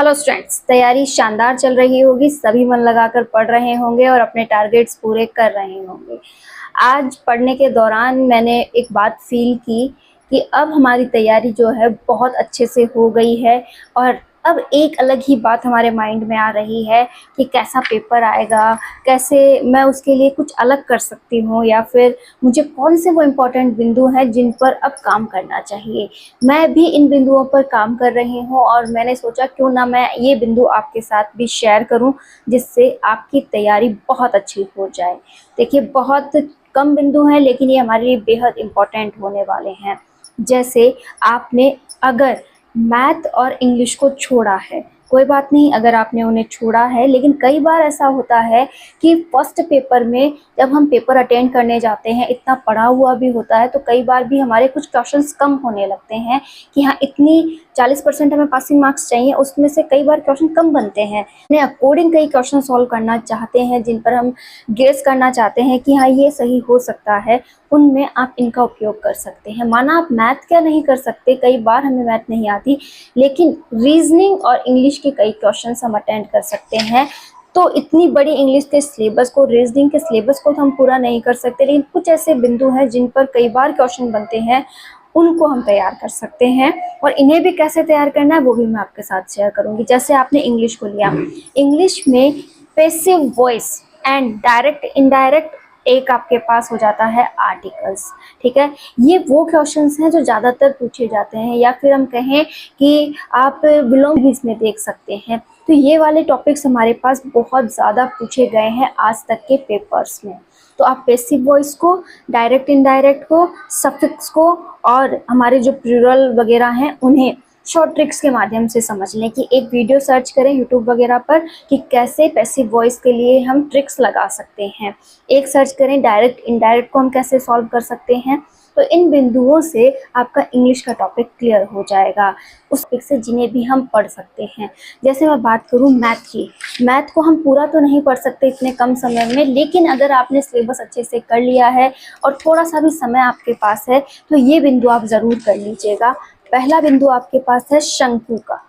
Hello students, तैयारी शानदार चल रही होगी। सभी मन लगाकर पढ़ रहे होंगे और अपने टारगेट्स पूरे कर रहे होंगे। आज पढ़ने के दौरान मैंने एक बात फील की कि अब हमारी तैयारी जो है बहुत अच्छे से हो गई है और अब एक अलग ही बात हमारे माइंड में आ रही है कि कैसा पेपर आएगा, कैसे मैं उसके लिए कुछ अलग कर सकती हूँ या फिर मुझे कौन से वो इम्पोर्टेंट बिंदु हैं जिन पर अब काम करना चाहिए। मैं भी इन बिंदुओं पर काम कर रही हूँ और मैंने सोचा क्यों ना मैं ये बिंदु आपके साथ भी शेयर करूँ, जिससे आपकी तैयारी बहुत अच्छी हो जाए। देखिए, बहुत कम बिंदु हैं लेकिन ये हमारे लिए बेहद इम्पोर्टेंट होने वाले हैं। जैसे आपने अगर मैथ और इंग्लिश को छोड़ा है, कोई बात नहीं अगर आपने उन्हें छोड़ा है, लेकिन कई बार ऐसा होता है कि फर्स्ट पेपर में जब हम पेपर अटेंड करने जाते हैं, इतना पढ़ा हुआ भी होता है तो कई बार भी हमारे कुछ क्वेश्चंस कम होने लगते हैं कि हाँ, इतनी 40% हमें पासिंग मार्क्स चाहिए, उसमें से कई बार क्वेश्चन कम बनते हैं। अपने अकॉर्डिंग कई क्वेश्चन सॉल्व करना चाहते हैं जिन पर हम गेस करना चाहते हैं कि हाँ, ये सही हो सकता है, उनमें आप इनका उपयोग कर सकते हैं। माना आप मैथ क्या नहीं कर सकते, कई बार हमें मैथ नहीं आती, लेकिन रीजनिंग और इंग्लिश के कई क्वेश्चंस हम अटेंड कर सकते हैं। तो इतनी बड़ी इंग्लिश के सिलेबस को, रीजनिंग के सिलेबस को तो हम पूरा नहीं कर सकते, लेकिन कुछ ऐसे बिंदु हैं जिन पर कई बार क्वेश्चन बनते हैं, उनको हम तैयार कर सकते हैं। और इन्हें भी कैसे तैयार करना है वो भी मैं आपके साथ शेयर करूंगी। जैसे आपने इंग्लिश को लिया, इंग्लिश में passive voice and direct indirect एक आपके पास हो जाता है आर्टिकल्स। ठीक है, ये वो क्वेश्चंस हैं जो ज़्यादातर पूछे जाते हैं, या फिर हम कहें कि आप बिलोंग भी इसमें देख सकते हैं। तो ये वाले टॉपिक्स हमारे पास बहुत ज़्यादा पूछे गए हैं आज तक के पेपर्स में। तो आप पैसिव वॉइस को, डायरेक्ट इनडायरेक्ट को, सफिक्स को और हमारे जो प्लूरल वगैरह हैं उन्हें शॉर्ट ट्रिक्स के माध्यम से समझ लें। कि एक वीडियो सर्च करें यूट्यूब वगैरह पर कि कैसे पैसिव वॉइस के लिए हम ट्रिक्स लगा सकते हैं, एक सर्च करें डायरेक्ट इनडायरेक्ट को हम कैसे सॉल्व कर सकते हैं। तो इन बिंदुओं से आपका इंग्लिश का टॉपिक क्लियर हो जाएगा, उस टॉपिक से जिन्हें भी हम पढ़ सकते हैं। जैसे मैं बात करूं मैथ की, मैथ को हम पूरा तो नहीं पढ़ सकते इतने कम समय में, लेकिन अगर आपने सिलेबस अच्छे से कर लिया है और थोड़ा सा भी समय आपके पास है तो ये बिंदु आप ज़रूर कर लीजिएगा। पहला बिंदु आपके पास है शंकु का।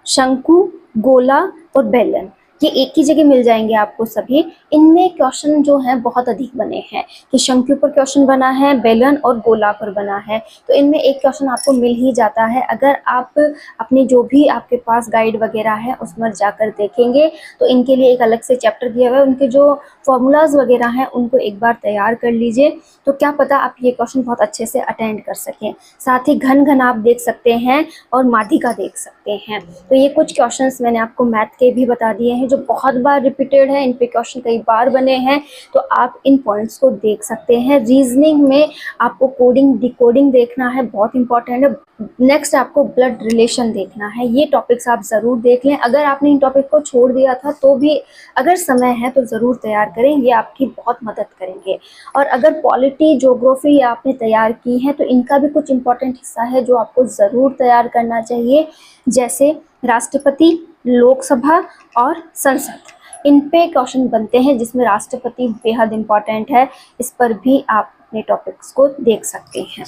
शंकु, गोला और बेलन, ये एक ही जगह मिल जाएंगे आपको सभी। इनमें क्वेश्चन जो हैं बहुत अधिक बने हैं कि शंकु पर क्वेश्चन बना है, बेलन और गोला पर बना है, तो इनमें एक क्वेश्चन आपको मिल ही जाता है। अगर आप अपने जो भी आपके पास गाइड वगैरह है उसमें जाकर देखेंगे तो इनके लिए एक अलग से चैप्टर दिया हुआ है, उनके जो फॉर्मूलाज वगैरह हैं उनको एक बार तैयार कर लीजिए, तो क्या पता आप ये क्वेश्चन बहुत अच्छे से अटेंड कर सकें। साथ ही घन घन आप देख सकते हैं और माध्यिका देख सकते हैं। तो ये कुछ क्वेश्चंस मैंने आपको मैथ के भी बता दिए हैं जो बहुत बार रिपीटेड है, इन पे क्वेश्चन कई बार बने हैं, तो आप इन पॉइंट्स को देख सकते हैं। रीजनिंग में आपको कोडिंग डिकोडिंग देखना है, बहुत इंपॉर्टेंट है। नेक्स्ट आपको ब्लड रिलेशन देखना है, ये टॉपिक्स आप ज़रूर देख लें। अगर आपने इन टॉपिक को छोड़ दिया था तो भी अगर समय है तो ज़रूर तैयार करें, ये आपकी बहुत मदद करेंगे। और अगर पॉलिटी, ज्योग्राफी आपने तैयार की है तो इनका भी कुछ इंपॉर्टेंट हिस्सा है जो आपको ज़रूर तैयार करना चाहिए, जैसे राष्ट्रपति, लोकसभा और संसद। इन पे क्वेश्चन बनते हैं जिसमें राष्ट्रपति बेहद इम्पॉर्टेंट है, इस पर भी आप अपने टॉपिक्स को देख सकते हैं।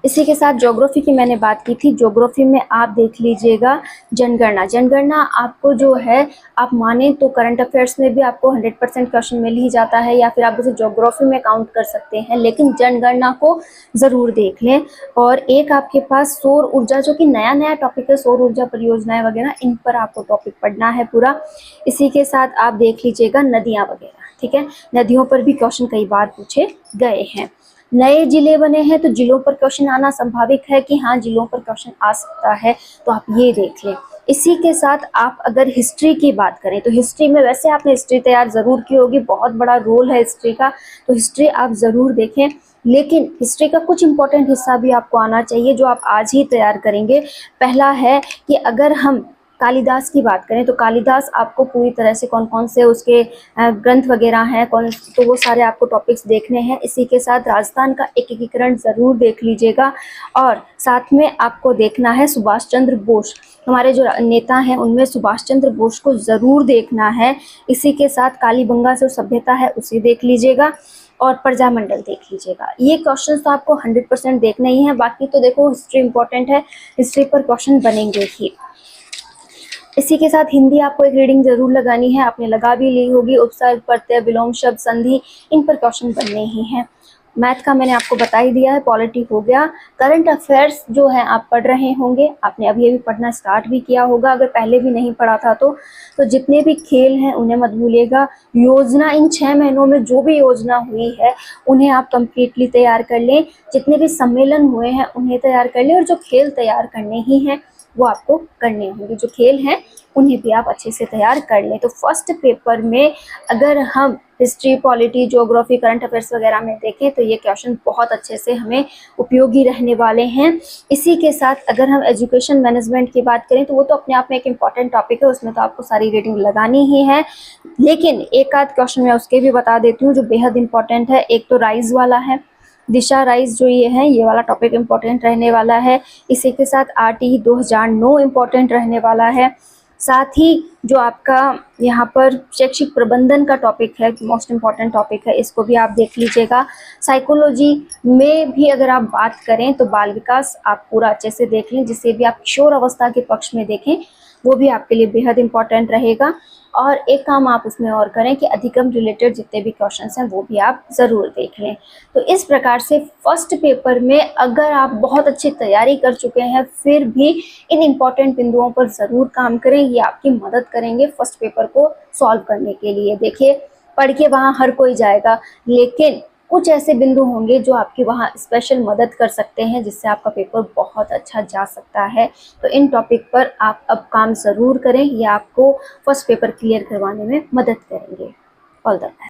इसी के साथ ज्योग्राफी की मैंने बात की थी, ज्योग्राफी में आप देख लीजिएगा जनगणना। जनगणना आपको जो है, आप माने तो करंट अफेयर्स में भी आपको 100% क्वेश्चन मिल ही जाता है, या फिर आप उसे ज्योग्राफी में काउंट कर सकते हैं, लेकिन जनगणना को ज़रूर देख लें। और एक आपके पास सौर ऊर्जा, जो कि नया नया टॉपिक है, सौर ऊर्जा परियोजनाएं वगैरह, इन पर आपको टॉपिक पढ़ना है पूरा। इसी के साथ आप देख लीजिएगा नदियाँ वगैरह। ठीक है, नदियों पर भी क्वेश्चन कई बार पूछे गए हैं। नए जिले बने हैं तो जिलों पर क्वेश्चन आना संभाविक है कि हाँ, जिलों पर क्वेश्चन आ सकता है, तो आप ये देख लें। इसी के साथ आप अगर हिस्ट्री की बात करें तो हिस्ट्री में, वैसे आपने हिस्ट्री तैयार ज़रूर की होगी, बहुत बड़ा रोल है हिस्ट्री का, तो हिस्ट्री आप ज़रूर देखें। लेकिन हिस्ट्री का कुछ इंपॉर्टेंट हिस्सा भी आपको आना चाहिए जो आप आज ही तैयार करेंगे। पहला है कि अगर हम कालिदास की बात करें तो कालिदास आपको पूरी तरह से कौन कौन से उसके ग्रंथ वगैरह हैं, तो वो सारे आपको टॉपिक्स देखने हैं। इसी के साथ राजस्थान का एकीकरण ज़रूर देख लीजिएगा, और साथ में आपको देखना है सुभाष चंद्र बोस, हमारे जो नेता हैं उनमें सुभाष चंद्र बोस को ज़रूर देखना है। इसी के साथ कालीबंगा जो सभ्यता है उसे देख लीजिएगा, और प्रजामंडल देख लीजिएगा। ये क्वेश्चन तो आपको 100% देखने ही हैं, बाकी तो देखो हिस्ट्री इंपॉर्टेंट है, हिस्ट्री पर क्वेश्चन बनेंगे ही। इसी के साथ हिंदी आपको एक रीडिंग जरूर लगानी है, आपने लगा भी ली होगी। उपसर्ग, प्रत्यय, विलोम शब्द, संधि, इन पर क्वेश्चन बनने ही हैं। मैथ का मैंने आपको बता ही दिया है, पॉलिटी हो गया। करंट अफेयर्स जो है आप पढ़ रहे होंगे, आपने अभी अभी पढ़ना स्टार्ट भी किया होगा, अगर पहले भी नहीं पढ़ा था तो जितने भी खेल हैं उन्हें मत भूलिएगा। योजना, इन 6 महीनों में जो भी योजना हुई है उन्हें आप कंप्लीटली तैयार कर लें। जितने भी सम्मेलन हुए हैं उन्हें तैयार कर लें, और जो खेल तैयार करने ही हैं वो आपको करने होंगे। जो खेल हैं उन्हें भी आप अच्छे से तैयार कर लें। तो फर्स्ट पेपर में अगर हम history, polity, geography, current affairs वगैरह में देखें तो ये क्वेश्चन बहुत अच्छे से हमें उपयोगी रहने वाले हैं। इसी के साथ अगर हम एजुकेशन मैनेजमेंट की बात करें तो वो तो अपने आप में एक इम्पॉर्टेंट टॉपिक है, उसमें तो आपको सारी रीडिंग लगानी ही है। लेकिन एक आध क्वेश्चन मैं उसके भी बता देती हूँ जो बेहद इंपॉर्टेंट है। एक तो राइज वाला है, दिशा राइज जो ये है, ये वाला टॉपिक इम्पोर्टेंट रहने वाला है। इसी के साथ आरटी 2009 इम्पोर्टेंट रहने वाला है। साथ ही जो आपका यहाँ पर शैक्षिक प्रबंधन का टॉपिक है, मोस्ट इम्पॉर्टेंट टॉपिक है, इसको भी आप देख लीजिएगा। साइकोलॉजी में भी अगर आप बात करें तो बाल विकास आप पूरा अच्छे से देख लें, जिसे भी आप किशोर अवस्था के पक्ष में देखें वो भी आपके लिए बेहद इंपॉर्टेंट रहेगा। और एक काम आप उसमें और करें कि अधिगम रिलेटेड जितने भी क्वेश्चंस हैं वो भी आप ज़रूर देख लें। तो इस प्रकार से फर्स्ट पेपर में अगर आप बहुत अच्छी तैयारी कर चुके हैं फिर भी इन इम्पॉर्टेंट बिंदुओं पर ज़रूर काम करें, ये आपकी मदद करेंगे फर्स्ट पेपर को सॉल्व करने के लिए। देखिए, पढ़ के वहाँ हर कोई जाएगा, लेकिन कुछ ऐसे बिंदु होंगे जो आपकी वहाँ स्पेशल मदद कर सकते हैं, जिससे आपका पेपर बहुत अच्छा जा सकता है। तो इन टॉपिक पर आप अब काम ज़रूर करें, ये आपको फर्स्ट पेपर क्लियर करवाने में मदद करेंगे। All the best.